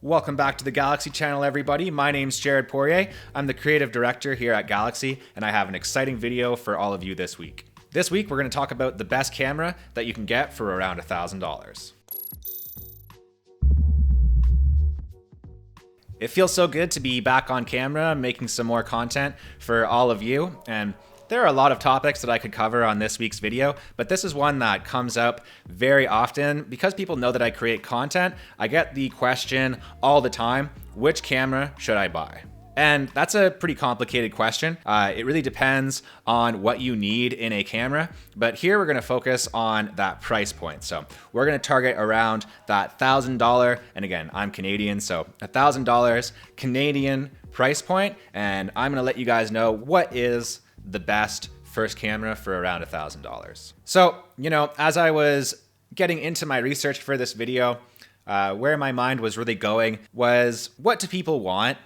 Welcome back to the Galaxy channel, everybody. My name's Jared Poirier. I'm the creative director here at Galaxy, and I have an exciting video for all of you this week. This week, we're going to talk about the best camera that you can get for around $1,000. It feels so good to be back on camera, making some more content for all of you, and there are a lot of topics that I could cover on this week's video, but this is one that comes up very often. Because people know that I create content, I get the question all the time, which camera should I buy? And that's a pretty complicated question. It really depends on what you need in a camera, but here we're gonna focus on that price point. So we're gonna target around that $1,000, and again, I'm Canadian, so $1,000 Canadian price point, and I'm gonna let you guys know what is the best first camera for around $1,000. So, as I was getting into my research for this video, where my mind was really going was, what do people want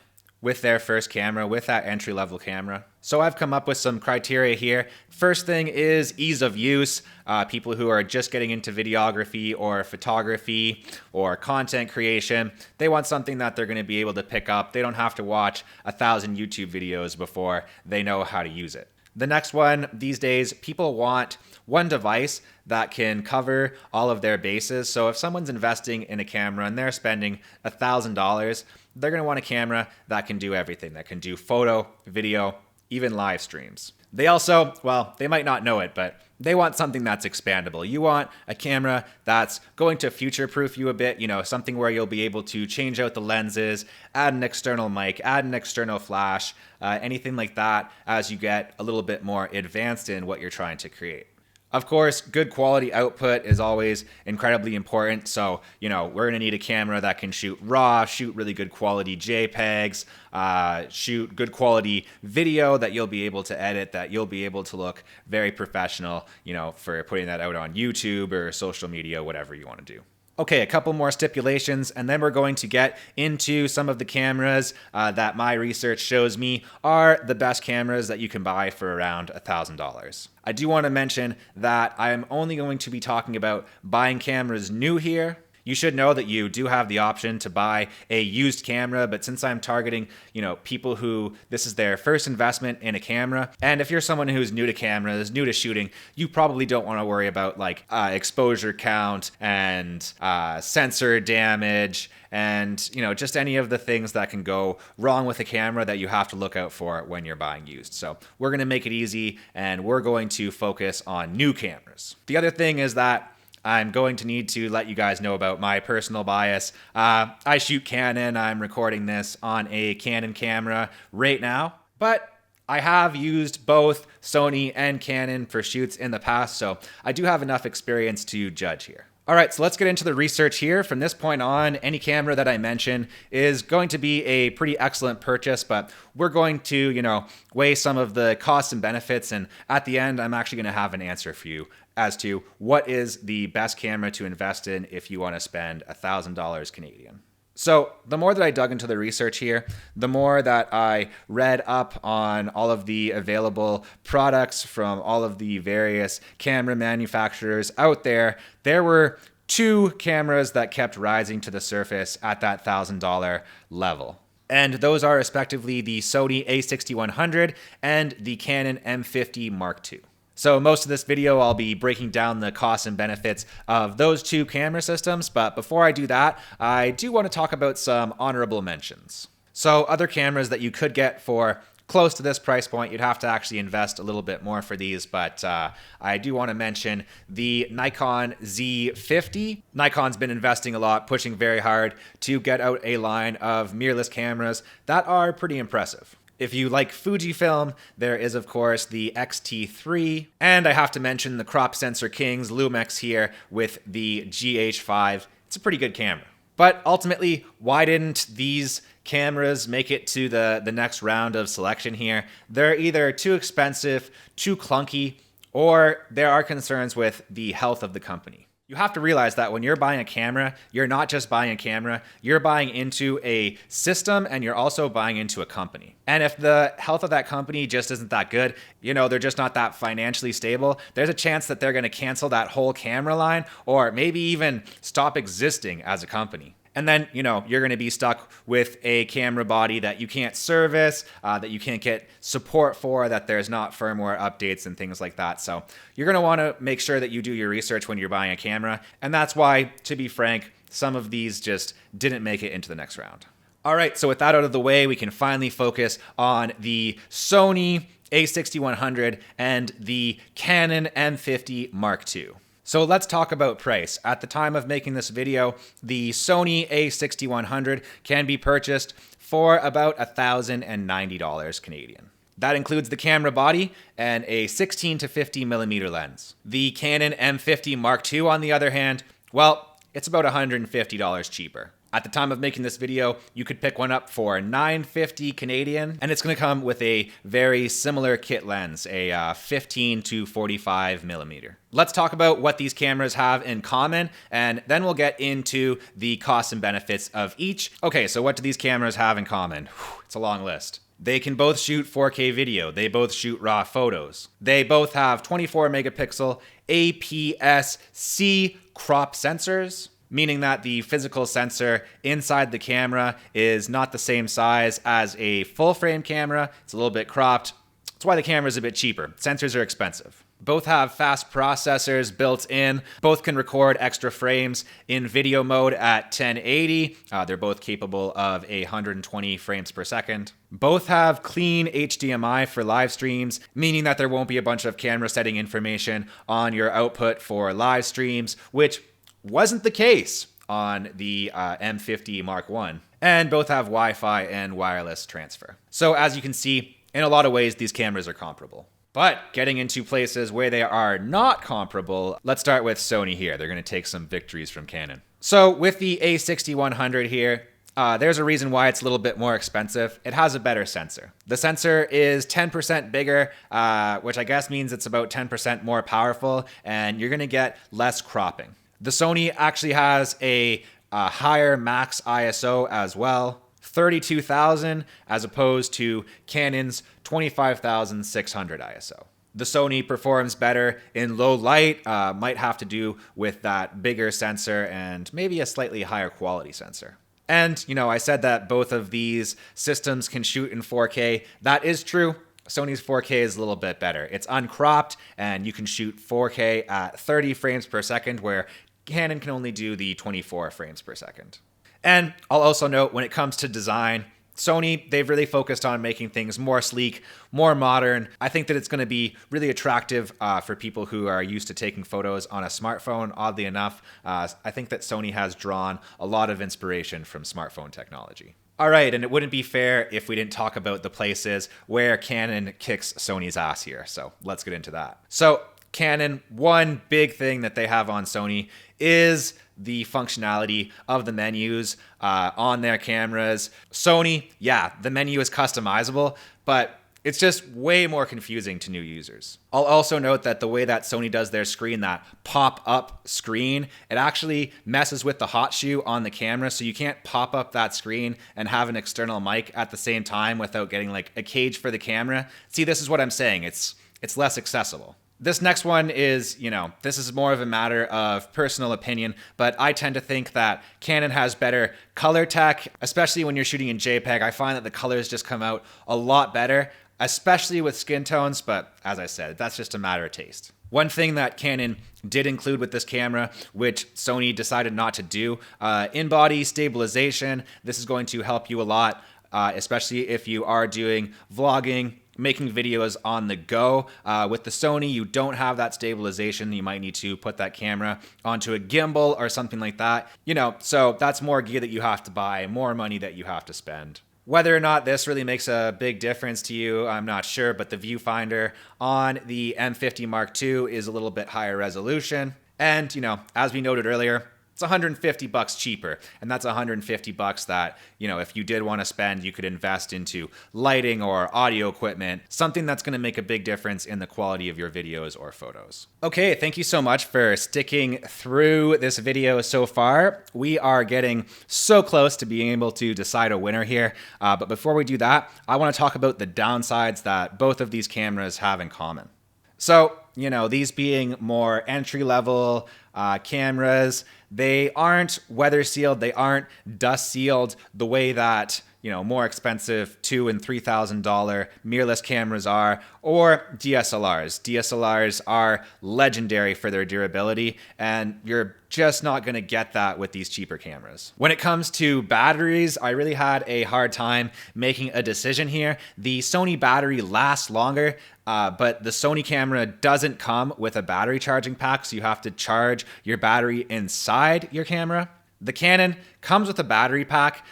with their first camera, with that entry-level camera? So I've come up with some criteria here. First thing is ease of use. People who are just getting into videography or photography or content creation, they want something that they're going to be able to pick up. They don't have to watch 1,000 YouTube videos before they know how to use it. The next one, these days, people want one device that can cover all of their bases. So if someone's investing in a camera and they're spending $1,000, they're going to want a camera that can do everything, that can do photo, video, even live streams. They also, they might not know it, but they want something that's expandable. You want a camera that's going to future-proof you a bit, something where you'll be able to change out the lenses, add an external mic, add an external flash, anything like that as you get a little bit more advanced in what you're trying to create. Of course, good quality output is always incredibly important. So, we're going to need a camera that can shoot RAW, shoot really good quality JPEGs, shoot good quality video that you'll be able to edit, that you'll be able to look very professional, for putting that out on YouTube or social media, whatever you want to do. Okay, a couple more stipulations, and then we're going to get into some of the cameras that my research shows me are the best cameras that you can buy for around $1,000. I do want to mention that I'm only going to be talking about buying cameras new here. You should know that you do have the option to buy a used camera, but since I'm targeting, people who this is their first investment in a camera, and if you're someone who's new to cameras, new to shooting, you probably don't want to worry about exposure count and sensor damage and, just any of the things that can go wrong with a camera that you have to look out for when you're buying used. So we're going to make it easy, and we're going to focus on new cameras. The other thing is that I'm going to need to let you guys know about my personal bias. I shoot Canon. I'm recording this on a Canon camera right now, but I have used both Sony and Canon for shoots in the past, so I do have enough experience to judge here. All right, so let's get into the research here. From this point on, any camera that I mention is going to be a pretty excellent purchase, but we're going to, weigh some of the costs and benefits, and at the end, I'm actually going to have an answer for you as to what is the best camera to invest in if you want to spend $1,000 Canadian. So the more that I dug into the research here, the more that I read up on all of the available products from all of the various camera manufacturers out there, there were two cameras that kept rising to the surface at that $1,000 level. And those are respectively the Sony a6100 and the Canon M50 Mark II. So most of this video, I'll be breaking down the costs and benefits of those two camera systems. But before I do that, I do want to talk about some honorable mentions. So other cameras that you could get for close to this price point, you'd have to actually invest a little bit more for these, but I do want to mention the Nikon Z50. Nikon's been investing a lot, pushing very hard to get out a line of mirrorless cameras that are pretty impressive. If you like Fujifilm, there is, of course, the X-T3. And I have to mention the crop sensor kings, Lumix here, with the GH5. It's a pretty good camera. But ultimately, why didn't these cameras make it to the next round of selection here? They're either too expensive, too clunky, or there are concerns with the health of the company. You have to realize that when you're buying a camera, you're not just buying a camera, you're buying into a system and you're also buying into a company. And if the health of that company just isn't that good, they're just not that financially stable, there's a chance that they're going to cancel that whole camera line or maybe even stop existing as a company. And then, you're going to be stuck with a camera body that you can't service, that you can't get support for, that there's not firmware updates and things like that. So you're going to want to make sure that you do your research when you're buying a camera. And that's why, to be frank, some of these just didn't make it into the next round. All right, so with that out of the way, we can finally focus on the Sony a6100 and the Canon M50 Mark II. So let's talk about price. At the time of making this video, the Sony a6100 can be purchased for about $1,090 Canadian. That includes the camera body and a 16 to 50 millimeter lens. The Canon M50 Mark II, on the other hand, well, it's about $150 cheaper. At the time of making this video, you could pick one up for $950 Canadian, and it's going to come with a very similar kit lens, a 15 to 45 millimeter. Let's talk about what these cameras have in common, and then we'll get into the costs and benefits of each. Okay, so what do these cameras have in common? It's a long list. They can both shoot 4K video. They both shoot raw photos. They both have 24 megapixel APS-C crop sensors, meaning that the physical sensor inside the camera is not the same size as a full frame camera. It's a little bit cropped. That's why the camera is a bit cheaper. Sensors are expensive. Both have fast processors built in. Both can record extra frames in video mode at 1080. They're both capable of 120 frames per second. Both have clean HDMI for live streams, meaning that there won't be a bunch of camera setting information on your output for live streams, which wasn't the case on the M50 Mark I. And both have Wi-Fi and wireless transfer. So as you can see, in a lot of ways, these cameras are comparable. But getting into places where they are not comparable, let's start with Sony here. They're going to take some victories from Canon. So with the a6100 here, there's a reason why it's a little bit more expensive. It has a better sensor. The sensor is 10% bigger, which I guess means it's about 10% more powerful, and you're going to get less cropping. The Sony actually has a higher max ISO as well, 32,000 as opposed to Canon's 25,600 ISO. The Sony performs better in low light, might have to do with that bigger sensor and maybe a slightly higher quality sensor. And, I said that both of these systems can shoot in 4K. That is true. Sony's 4K is a little bit better. It's uncropped, and you can shoot 4K at 30 frames per second, where Canon can only do the 24 frames per second. And I'll also note, when it comes to design, Sony, they've really focused on making things more sleek, more modern. I think that it's going to be really attractive for people who are used to taking photos on a smartphone. Oddly enough, I think that Sony has drawn a lot of inspiration from smartphone technology. All right, and it wouldn't be fair if we didn't talk about the places where Canon kicks Sony's ass here. So let's get into that. So Canon, one big thing that they have on Sony is the functionality of the menus on their cameras. Sony, yeah, the menu is customizable, but it's just way more confusing to new users. I'll also note that the way that Sony does their screen, that pop-up screen, it actually messes with the hot shoe on the camera, so you can't pop up that screen and have an external mic at the same time without getting like a cage for the camera. See, this is what I'm saying. It's less accessible. This next one is, this is more of a matter of personal opinion, but I tend to think that Canon has better color tech, especially when you're shooting in JPEG. I find that the colors just come out a lot better, especially with skin tones, but as I said, that's just a matter of taste. One thing that Canon did include with this camera, which Sony decided not to do, in-body stabilization. This is going to help you a lot, especially if you are doing vlogging, making videos on the go. With the Sony, you don't have that stabilization. You might need to put that camera onto a gimbal or something like that. So that's more gear that you have to buy, more money that you have to spend. Whether or not this really makes a big difference to you, I'm not sure, but the viewfinder on the M50 Mark II is a little bit higher resolution. And, as we noted earlier, it's $150 cheaper, and that's $150 that, if you did want to spend, you could invest into lighting or audio equipment, something that's going to make a big difference in the quality of your videos or photos. Okay, thank you so much for sticking through this video so far. We are getting so close to being able to decide a winner here, but before we do that, I want to talk about the downsides that both of these cameras have in common. So, these being more entry-level cameras, They aren't weather sealed, they aren't dust sealed the way that more expensive $2,000 and $3,000 mirrorless cameras are, or DSLRs. DSLRs are legendary for their durability, and you're just not going to get that with these cheaper cameras. When it comes to batteries, I really had a hard time making a decision here. The Sony battery lasts longer, but the Sony camera doesn't come with a battery charging pack, so you have to charge your battery inside your camera. The Canon comes with a battery pack,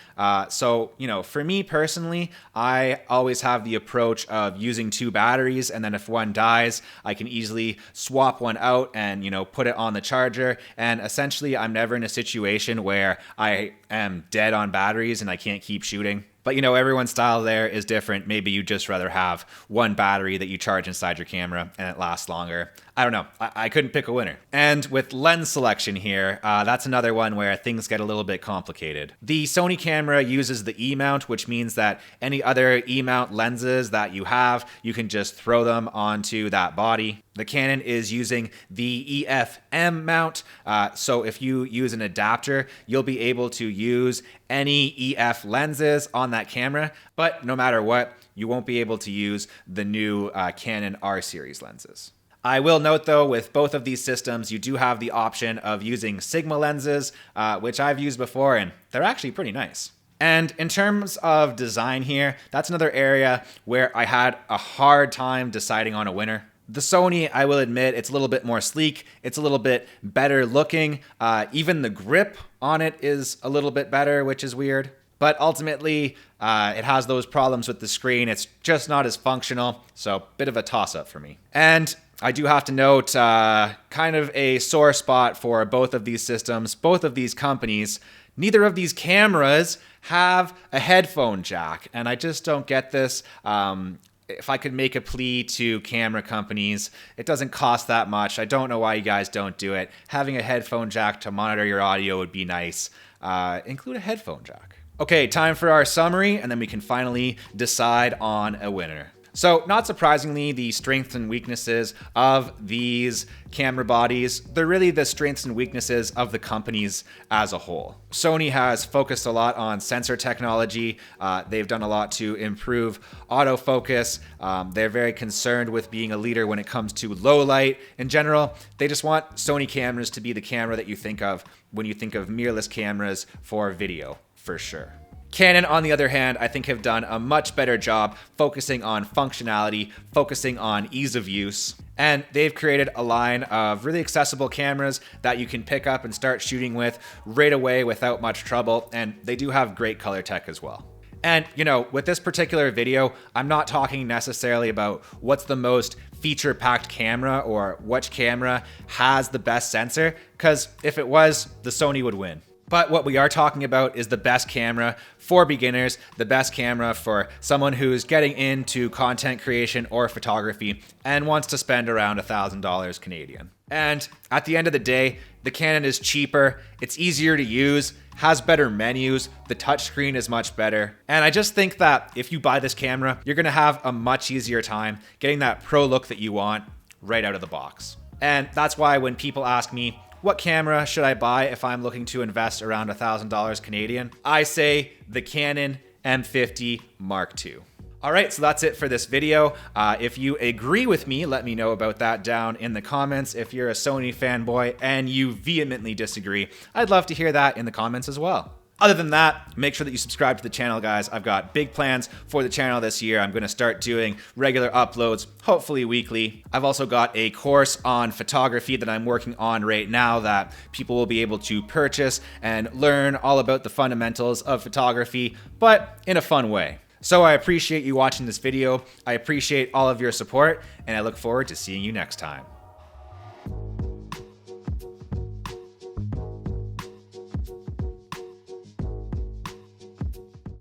so for me personally, I always have the approach of using 2 batteries, and then if one dies, I can easily swap one out and put it on the charger, and essentially I'm never in a situation where I am dead on batteries and I can't keep shooting. But everyone's style there is different. Maybe you just rather have one battery that you charge inside your camera and it lasts longer. I don't know. I couldn't pick a winner. And with lens selection here, that's another one where things get a little bit complicated. The Sony camera uses the E-mount, which means that any other E-mount lenses that you have, you can just throw them onto that body. The Canon is using the EF-M mount, so if you use an adapter, you'll be able to use any EF lenses on that camera, but no matter what, you won't be able to use the new Canon R-series lenses. I will note though, with both of these systems, you do have the option of using Sigma lenses, which I've used before, and they're actually pretty nice. And in terms of design here, that's another area where I had a hard time deciding on a winner. The Sony, I will admit, it's a little bit more sleek. It's a little bit better looking. Even the grip on it is a little bit better, which is weird. But ultimately, it has those problems with the screen. It's just not as functional, so bit of a toss-up for me. And I do have to note kind of a sore spot for both of these systems, both of these companies. Neither of these cameras have a headphone jack, and I just don't get this. If I could make a plea to camera companies, it doesn't cost that much. I don't know why you guys don't do it. Having a headphone jack to monitor your audio would be nice. Include a headphone jack. Okay, time for our summary, and then we can finally decide on a winner. So, not surprisingly, the strengths and weaknesses of these camera bodies, they're really the strengths and weaknesses of the companies as a whole. Sony has focused a lot on sensor technology. They've done a lot to improve autofocus. They're very concerned with being a leader when it comes to low light. In general, they just want Sony cameras to be the camera that you think of when you think of mirrorless cameras for video, for sure. Canon, on the other hand, I think have done a much better job focusing on functionality, focusing on ease of use, and they've created a line of really accessible cameras that you can pick up and start shooting with right away without much trouble, and they do have great color tech as well. And, with this particular video, I'm not talking necessarily about what's the most feature-packed camera or which camera has the best sensor, because if it was, the Sony would win. But what we are talking about is the best camera for beginners, the best camera for someone who's getting into content creation or photography and wants to spend around $1,000 Canadian. And at the end of the day, the Canon is cheaper, it's easier to use, has better menus, the touchscreen is much better. And I just think that if you buy this camera, you're gonna have a much easier time getting that pro look that you want right out of the box. And that's why when people ask me, what camera should I buy if I'm looking to invest around $1,000 Canadian? I say the Canon M50 Mark II. All right, so that's it for this video. If you agree with me, let me know about that down in the comments. If you're a Sony fanboy and you vehemently disagree, I'd love to hear that in the comments as well. Other than that, make sure that you subscribe to the channel, guys. I've got big plans for the channel this year. I'm going to start doing regular uploads, hopefully weekly. I've also got a course on photography that I'm working on right now that people will be able to purchase and learn all about the fundamentals of photography, but in a fun way. So I appreciate you watching this video. I appreciate all of your support, and I look forward to seeing you next time.